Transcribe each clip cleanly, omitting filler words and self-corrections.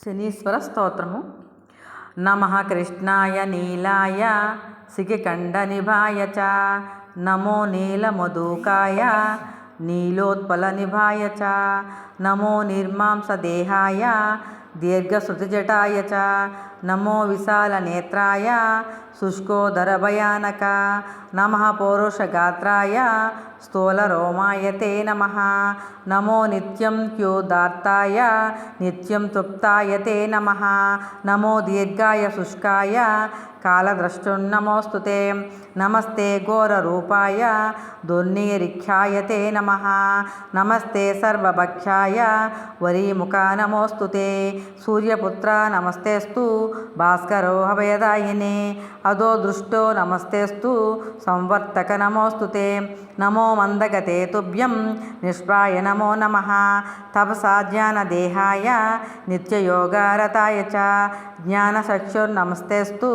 శనీశ్వర స్తోత్రము. నమః కృష్ణాయ నీలాయ శిఖికంఠనిభాయ చ నమో నీలమధుకాయ నీలోత్పలనిభాయ చ నమో నిర్మాంసదేహాయ దీర్ఘశ్రుతిజటాయ చ నమో విశాలనేత్రాయ శుష్కోదరభయానక నమః పౌరుషగాత్రాయ స్థూలరోమాయ తే నమః నమో నిత్యం క్యోదార్తాయ నిత్యం తృప్తాయ తే నమః నమో దీర్ఘాయ శుష్కాయ కాలద్రష్టున్నమోస్తుతే నమస్తే ఘోరరూపాయ దుర్నిరీక్షాయ తే నమః నమస్తే సర్వభక్షాయ వరీముఖా నమోస్తుతే సూర్యపుత్ర నమస్తేస్తు భాస్కరో అభయదాయినే అదో దృష్టో నమస్తేస్తు సంవర్తక నమోస్తుతే నమో మందగతే తుభ్యం నిష్ప్రాయ నమో నమః తపసా జ్ఞానదేహాయ నిత్యయోగారతాయ చ జ్ఞానచక్షుర్నమస్తేస్తు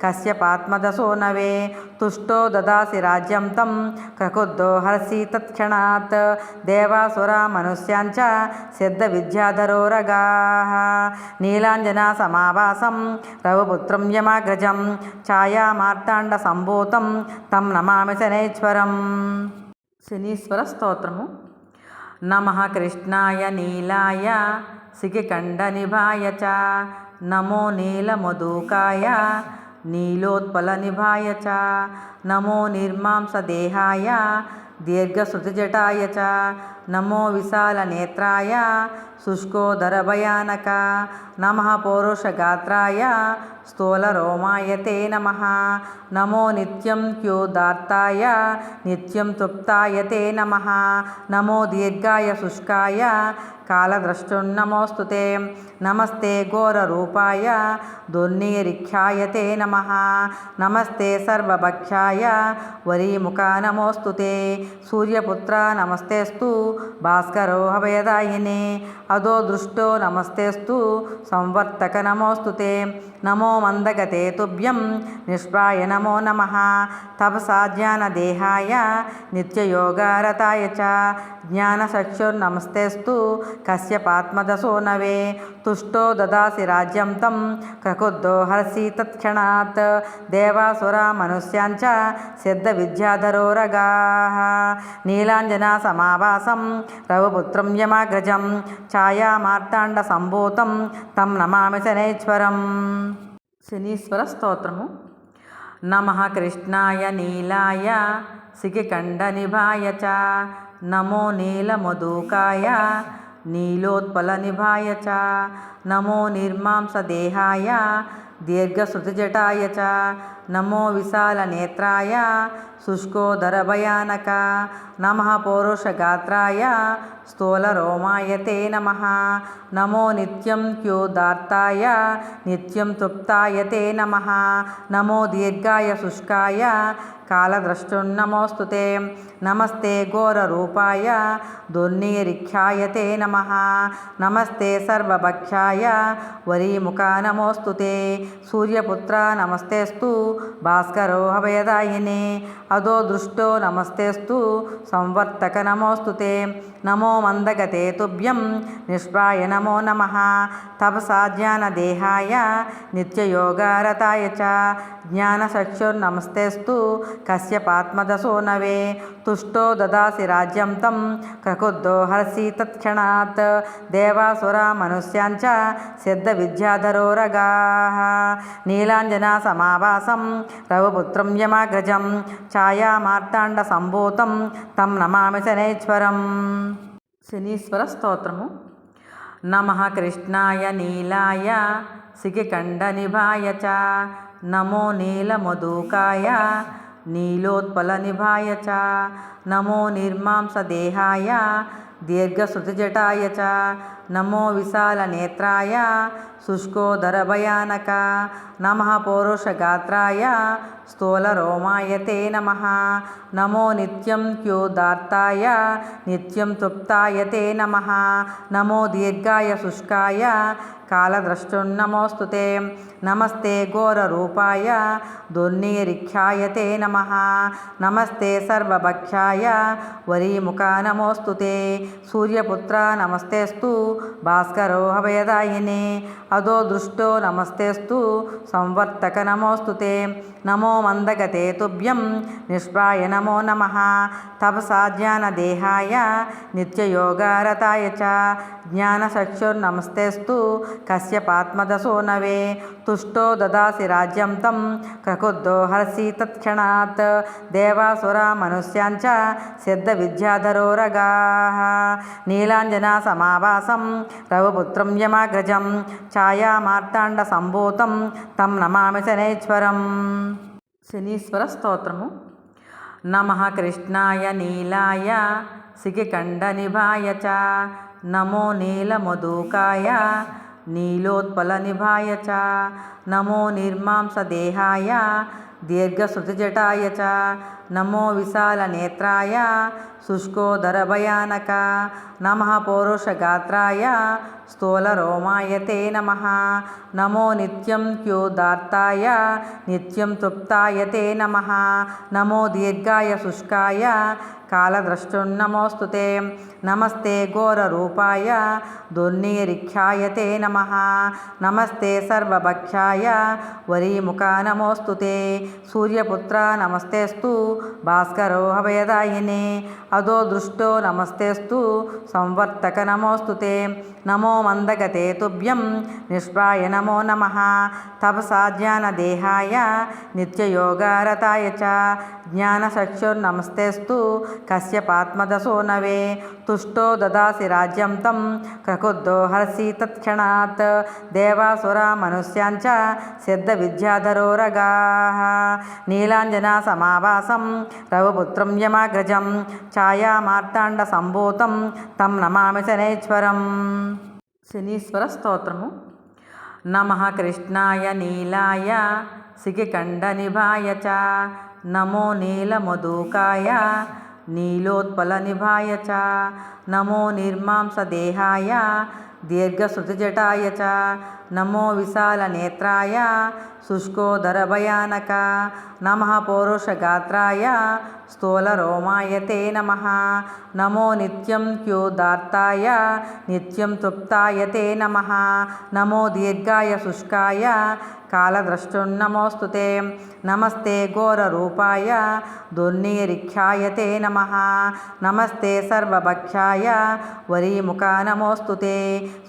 కశ్యపాత్మదశోనవే తుష్టో దదాసి రాజ్యం తం క్రకుద్ధో హర్షి తత్క్షణాత్ దేవాసురా మనుష్యాంచ సిద్ధ విద్యాధరోరగాః నీలాంజనా సమావాసం రవిపుత్రం యమాగ్రజం ఛాయామార్తాండ సంభూతం తం నమామి శనైశ్వరం. శనీశ్వర స్తోత్రము. నమః కృష్ణాయ నీలాయ శిఖికంఠనిభాయ చ నమో నీలమధుకాయ నీలోత్పలనిభాయ చ నమో నిర్మాంసదేహాయ దీర్ఘశ్రుతిజటాయ చ నమో విశాలనేత్రాయ శుష్కోదరభయానక నమః పౌరుషగాత్రాయ స్థూలరోమాయ తే నమః నమో నిత్యం క్యోదార్తాయ నిత్యం తృప్తాయ తే నమః నమో దీర్ఘాయ శుష్కాయ కాలద్రష్టున్నమోస్తుతే నమస్తే ఘోరరూపాయ దుర్నిరీక్షాయ తే నమః నమస్తే సర్వభక్షాయ వరీముఖా నమోస్తుతే సూర్యపుత్ర నమస్తేస్తు భాస్కరో అభయదాయినే అదో దృష్టో నమస్తేస్తు సంవర్తక నమోస్తుతే నమో మందగతే తుభ్యం నిష్ప్రాయ నమో నమః తపసా జ్ఞానదేహాయ నిత్యయోగారతాయ చ జ్ఞానచక్షుర్నమస్తేస్తు కశ్యపాత్మదశోనవే తుష్టో దదాసి రాజ్యం తం క్రకుద్ధో హర్షి తత్క్షణాత్ దేవాసురా మనుష్యాంచ సిద్ధ విద్యాధరోరగాః నీలాంజనా సమావాసం రవిపుత్రం యమాగ్రజం ఛాయామార్తాండ సంభూతం తం నమామి శనైశ్వరం. శనీశ్వర స్తోత్రము. నమః కృష్ణాయ నీలాయ శిఖికంఠనిభాయ చ నమో నీలమధుకాయ నీలోత్పలనిభాయ చ నమో నిర్మాంసదేహాయ దీర్ఘశ్రుతిజటాయ చ నమో విశాలనేత్రాయ శుష్కోదరభయానక నమః పౌరుషగాత్రాయ స్థూలరోమాయ తే నమః నమో నిత్యం క్యోదార్తాయ నిత్యం తృప్తాయ తే నమః నమో దీర్ఘాయ శుష్కాయ కాలద్రష్టున్నమోస్తుతే నమస్తే ఘోరరూపాయ దుర్నిరీక్షాయ తే నమః నమస్తే సర్వభక్షాయ వరీముఖా నమోస్తుతే సూర్యపుత్ర నమస్తేస్తు భాస్కరో అభయదాయినే అదో దృష్టో నమస్తేస్తు సంవర్తక నమోస్తుతే నమో మందగతే తుభ్యం నిష్ప్రాయ నమో నమః తపసా జ్ఞానదేహాయ నిత్యయోగారతాయ చ జ్ఞానచక్షుర్నమస్తేస్తు కశ్యపాత్మదశోనవే తుష్టో దదాసి రాజ్యం తం క్రకుద్ధో హర్షి తత్క్షణాత్ దేవాసురా మనుష్యాంచ సిద్ధ విద్యాధరోరగాః నీలాంజనా సమావాసం రవిపుత్రం యమాగ్రజం ఛాయామార్తాండ సంభూతం తం నమామి శనైశ్వరం. శనీశ్వర స్తోత్రము. నమః కృష్ణాయ నీలాయ శిఖికంఠనిభాయ చ నమో నీలమధుకాయ నీలోత్పలనిభాయ చ నమో నిర్మాంసదేహాయ దీర్ఘశ్రుతిజటాయ చ నమో విశాలనేత్రాయ శుష్కోదరభయానక నమః పౌరుషగాత్రాయ స్థూలరోమాయ తే నమః నమో నిత్యం క్యోదార్తాయ నిత్యం తృప్తాయ తే నమః నమో దీర్ఘాయ శుష్కాయ కాలద్రష్టున్నమోస్తుతే నమస్తే ఘోరరూపాయ దుర్నిరీక్షాయ తే నమః నమస్తే సర్వభక్షాయ వరీముఖా నమోస్తుతే సూర్యపుత్ర నమస్తేస్తు భాస్కరో అభయదాయినే అదో దృష్టో నమస్తేస్తు సంవర్తక నమోస్తు తే నమో మందగతే తుభ్యం నిష్ప్రాయ నమో నమః తపసా జ్ఞానదేహాయ నిత్యయోగారతాయ చ జ్ఞానచక్షుర్నమస్తేస్తు కశ్యపాత్మదశోనవే తుష్టో దదాసి రాజ్యం తం క్రకుద్ధో హర్షి తత్క్షణాత్ దేవాసురా మనుష్యాంచ సిద్ధ విద్యాధరోరగాః నీలాంజనా సమావాసం రవిపుత్రం యమాగ్రజం ఛాయామార్తాండ సంభూతం తం నమామి శనైశ్వరం. శనీశ్వర స్తోత్రము. నమః కృష్ణాయ నీలాయ శిఖికంఠనిభాయ చ నమో నీలమధుకాయ నీలోత్పలనిభాయ చ నమో నిర్మాంసదేహాయ దీర్ఘశ్రుతిజటాయ చ నమో విశాలనేత్రాయ శుష్కోదరభయానక నమః పౌరుషగాత్రాయ స్థూలరోమాయ తే నమః నమో నిత్యం క్యోదార్తాయ నిత్యం తృప్తాయ తే నమః నమో దీర్ఘాయ శుష్కాయ కాలద్రష్టున్నమోస్తు తే నమస్తే ఘోరరూపాయ దుర్నిరీక్షాయ తే నమః నమస్తే సర్వభక్షాయ వరీముఖా నమోస్తు తే సూర్యపుత్ర నమస్తేస్తు భాస్కరో అభయదాయినే అదో దృష్టో నమస్తేస్తు సంవర్తక నమోస్తు తే నమో మందగతే తుభ్యం నిష్ప్రాయ నమో నమః తపసా జ్ఞానదేహాయ నిత్యయోగారతాయ చ జ్ఞానచక్షుర్నమస్తేస్తు కశ్యపాత్మదశోనవే తుష్టో దదాసి రాజ్యం తం క్రకుద్ధో హర్షి తత్క్షణాత్ దేవాసురా మనుష్యాంచ సిద్ధ విద్యాధరోరగాః నీలాంజనా సమావాసం రవిపుత్రం యమాగ్రజం ఛాయామార్తాండ సంభూతం తం నమామి శనైశ్వరం. శనీశ్వర స్తోత్రము. నమః కృష్ణాయ నీలాయ శిఖికంఠనిభాయ చ నమో నీలమధుకాయ నీలోత్పలనిభాయ చ నమో నిర్మాంసదేహాయ దీర్ఘశ్రుతిజటాయ చ నమో విశాలనేత్రాయ శుష్కోదరభయానక నమః పౌరుషగాత్రాయ స్థూలరోమాయ తే నమః నమో నిత్యం క్యోదార్తాయ నిత్యం తృప్తాయ తే నమః నమో దీర్ఘాయ శుష్కాయ కాలద్రష్టున్నమోస్తు తే నమస్తే ఘోరరూపాయ దుర్నిరీక్షాయ తే నమః నమస్తే సర్వభక్షాయ వరీముఖా నమోస్తు తే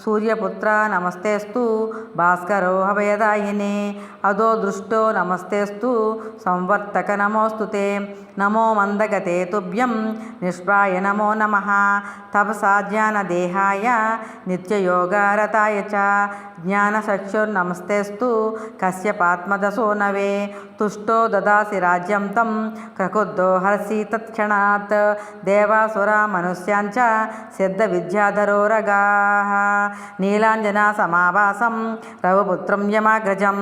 సూర్యపుత్ర నమస్తేస్తు భాస్కరో అభయదాయినే అదో దృష్టో నమస్తేస్తు సంవర్తక నమోస్తు తే నమో మందగతే తుభ్యం నిష్ప్రాయ నమో నమః తపసా జ్ఞానదేహాయ నిత్యయోగారతాయ చ జ్ఞానచక్షుర్నమస్తేస్తు కశ్యపాత్మదశోనవే తుష్టో దదాసి రాజ్యం తం క్రకుద్ధో హర్షి తత్క్షణాత్ దేవాసురా మనుష్యాంచ సిద్ధ విద్యాధరోరగాః నీలాంజనా సమావాసం రవిపుత్రం యమాగ్రజం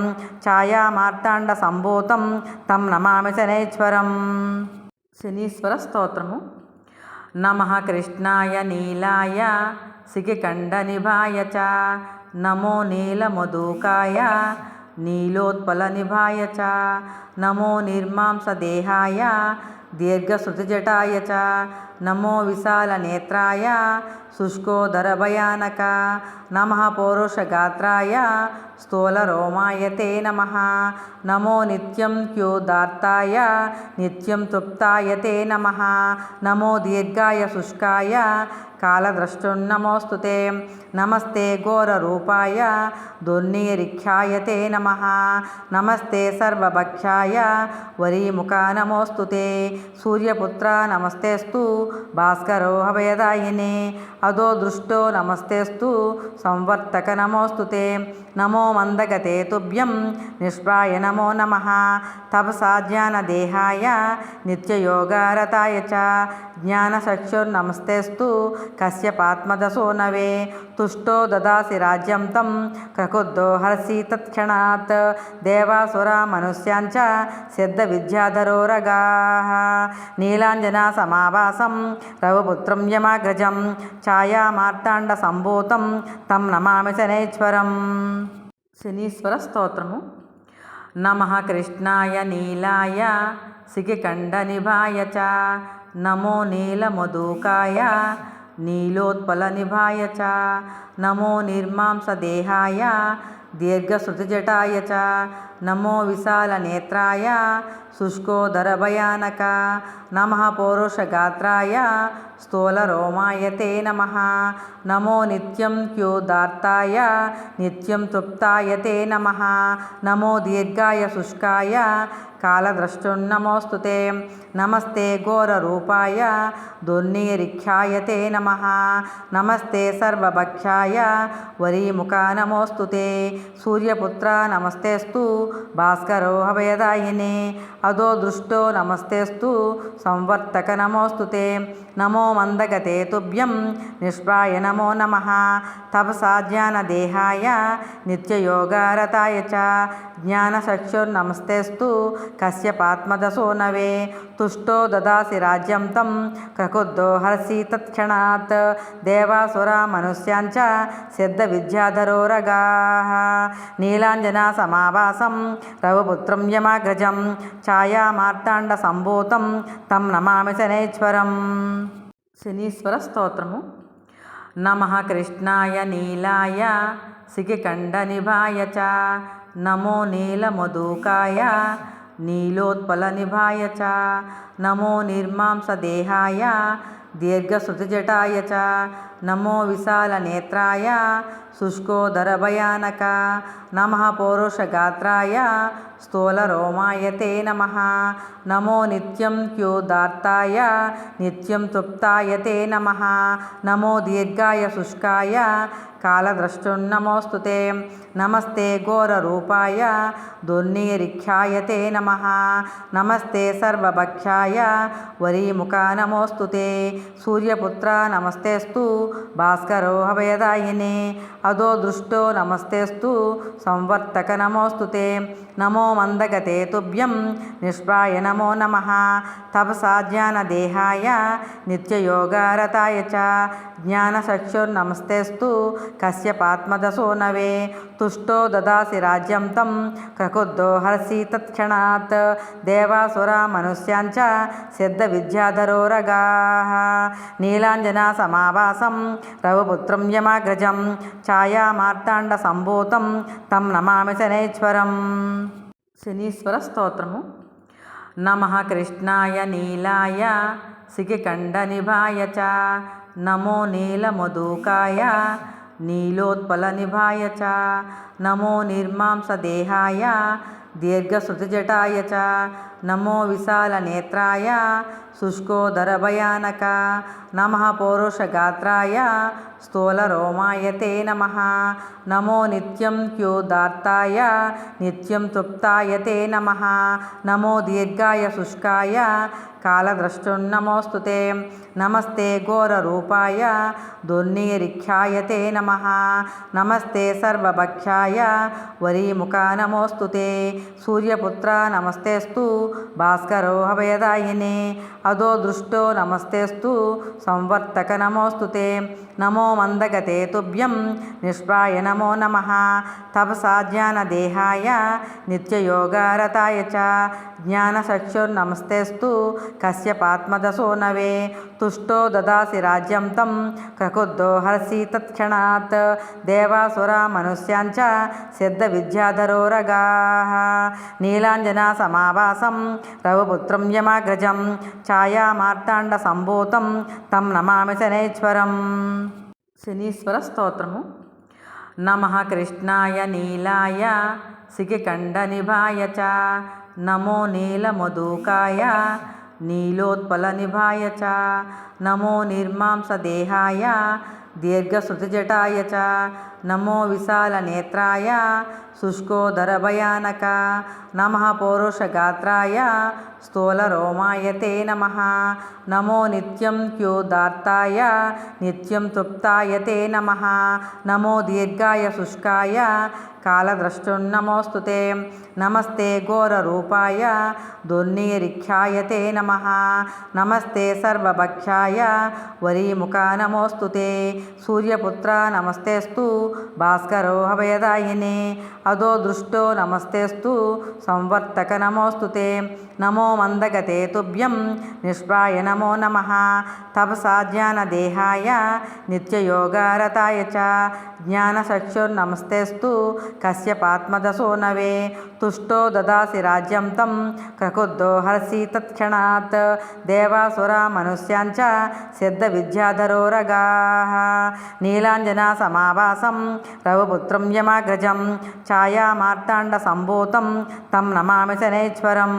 ఛాయామార్తాండ సంభూతం తం నమామి శనైశ్వరం. శనీశ్వర స్తోత్రము. నమః కృష్ణాయ నీలాయ శిఖికంఠనిభాయ చ నమో నీలమధుకాయ నీలోత్పలనిభాయ చ నమో నిర్మాంసదేహాయ దీర్ఘశ్రుతిజటాయ చ నమో విశాలనేత్రాయ శుష్కోదరభయానక నమః పౌరుషగాత్రాయ స్థూలరోమాయ తే నమః నమో నిత్యం క్యోదార్తాయ నిత్యం తృప్తాయ తే నమః నమో దీర్ఘాయ శుష్కాయ కాలద్రష్టున్నమోస్తు తే నమస్తే ఘోరరూపాయ దుర్నిరీక్షాయ తే నమః నమస్తే సర్వభక్షాయ వరీముఖా నమోస్తు తే సూర్యపుత్ర నమస్తేస్తు భాస్కరో అభయదాయినే అదో దృష్టో నమస్తేస్తు సంవర్తక నమోస్తు తే నమో మందగతే తుభ్యం నిష్ప్రాయ నమో నమః తపసా జ్ఞానదేహాయ నిత్యయోగారతాయ చ జ్ఞానచక్షుర్నమస్తేస్తు కశ్యపాత్మదశోనవే తుష్టో దదాసి రాజ్యం తం క్రకుద్ధో హర్షి తత్క్షణాత్ దేవాసురా మనుష్యాంచ సిద్ధ విద్యాధరోరగాః నీలాంజనా సమావాసం రవిపుత్రం యమాగ్రజం ఛాయామార్తాండ సంభూతం తం నమామి శనైశ్వరం. శనీశ్వర స్తోత్రము. నమః కృష్ణాయ నీలాయ శిఖికంఠనిభాయ చ నమో నీలమధుకాయ नीलोत्पलनिभाय च नमो निर्मांसदेहाय दीर्घश्रुतिजटाय च नमो विशालनेत्राय शुष्कोदरभयानक नमः पौरुषगात्राय स्थूलरोमाय ते नमः नमो नित्यं क्योदार्ताय नित्यं तृप्ताय ते नमः नमो दीर्घाय शुष्काय कालद्रष्टुर्नमोऽस्तु ते नमस्ते घोररूपाय दुर्निरीक्षाय ते नमः नमस्ते सर्वभक्षाय वरीमुखा नमोऽस्तु ते सूर्यपुत्र नमस्तेस्तु भास्करो अभयदायिने अधो दृष्टो नमस्तेस्तु संवर्तक नमोऽस्तु ते नमो मन्दगते तुभ्यं निष्प्राय नमो नमः तपसा ज्ञानदेहाय नित्ययोगारताय च ज्ञानचक्षुर्नमस्तेस्तु कश्यपात्मदशो नवे तुष्टो ददासि राज्यं तं क्रकुद्धो हर्षि तत्क्षणात् देवासुरा मनुष्याञ्च सिद्धविद्याधरो रगाः नीलाञ्जनासमाभासं रघुपुत्रं यमाग्रजं ఛాయామార్తాండసంభూతం తం నమామి శనైశ్వరం. శనీశ్వర స్తోత్రము. నమః కృష్ణాయ నీలాయ శిఖికంఠనిభాయ చ నమో నీలమధుకాయ నీలోత్పలనిభాయ చ నమో నిర్మాంసదేహాయ దీర్ఘశ్రుతిజటాయ చ నమో విశాలనేత్రాయ शुष्कोदरभयानक नमः पौरुषगात्राय स्थूलरोमाय ते नमः नमो नित्यं क्योदार्ताय नित्यं तृप्ताय ते नमः नमो दीर्घाय शुष्काय कालद्रष्टुर्नमोऽस्तु ते नमस्ते घोररूपाय दुर्निरीक्षाय ते नमः नमस्ते सर्वभक्षाय वरीमुखा नमोऽस्तु ते सूर्यपुत्र नमस्तेस्तु भास्करो अभयदायिने अधो दृष्टो नमस्तेस्तु संवर्तक नमोऽस्तु ते नमो मन्दगते तुभ्यं निष्प्राय नमो नमः तपसा ज्ञानदेहाय नित्ययोगारताय च ज्ञानचक्षुर्नमस्तेस्तु कश्यपात्मदशो नवे तुष्टो ददासि राज्यं तं क्रकुद्धो हर्षि तत्क्षणात् देवासुरा मनुष्याञ्च सिद्धविद्याधरो रगाः नीलाञ्जनासमाभासं रघुपुत्रं यमाग्रजं ఛాయామార్తాండసంభూతం తం నమామి శనైశ్వరం. శనీశ్వర స్తోత్రము. నమః కృష్ణాయ నీలాయ శిఖికంఠనిభాయ చ నమో నీలమధుకాయ నీలోత్పలనిభాయ చ నమో నిర్మాంసదేహాయ దీర్ఘశ్రుతిజటాయ చ నమో విశాలనేత్రాయ शुष्कोदरभयानक नमः पौरुषगात्राय स्थूलरोमाय ते नमः नमो नित्यं क्योदार्ताय नित्यं तृप्ताय ते नमः नमो दीर्घाय शुष्काय कालद्रष्टुर्नमोऽस्तु ते नमस्ते घोररूपाय दुर्निरीक्षाय ते नमः नमस्ते सर्वभक्षाय वरीमुखा नमोऽस्तु ते सूर्यपुत्र नमस्तेस्तु भास्करो अभयदायिने अधो दृष्टो नमस्तेस्तु संवर्तक नमोऽस्तु ते नमो मन्दगते तुभ्यं निष्प्राय नमो नमः तपसा ज्ञानदेहाय नित्ययोगारताय च ज्ञानचक्षुर्नमस्तेस्तु कश्यपात्मदशो नवे तुष्टो ददासि राज्यं तं क्रकुद्धो हर्षि तत्क्षणात् देवासुरा मनुष्याञ्च सिद्धविद्याधरो रगाः नीलाञ्जनासमाभासं रघुपुत्रं यमाग्रजं ఛాయామార్తాండసంభూతం తం నమామి శనైశ్వరం. శనీశ్వర స్తోత్రము. నమః కృష్ణాయ నీలాయ శిఖికంఠనిభాయ చ నమో నీలమధుకాయ నీలోత్పలనిభాయ చ నమో నిర్మాంసదేహాయ దీర్ఘశ్రుతిజటాయ చ నమో విశాలనేత్రాయ शुष्कोदरभयानक नमः पौरुषगात्राय स्थूलरोमाय ते नमः नमो नित्यं क्योदार्ताय नित्यं तृप्ताय ते नमः नमो दीर्घाय शुष्काय कालद्रष्टुर्नमोऽस्तु ते नमस्ते घोररूपाय दुर्निरीक्षाय ते नमः नमस्ते सर्वभक्षाय वरीमुखा नमोऽस्तु ते सूर्यपुत्र नमस्तेस्तु भास्करो अभयदायिने अधो दृष्टो नमस्तेस्तु संवर्तक नमोऽस्तु ते नमो మందగతే తుభ్యం నిష్ప్రాయ నమో నమః తపసా జ్ఞానదేహాయ నిత్యయోగారతాయ చ జ్ఞానచక్షుర్నమస్తేస్తు కశ్యపాత్మదశోనవే తుష్టో దదాసి రాజ్యం తం క్రకుద్ధో హర్షి తత్క్షణాత్ దేవాసురా మనుష్యాంచ సిద్ధ విద్యాధరోరగాః నీలాంజనా సమావాసం రవిపుత్రం యమాగ్రజం ఛాయామార్తాండ సంభూతం తం నమామి శనైశ్వరం.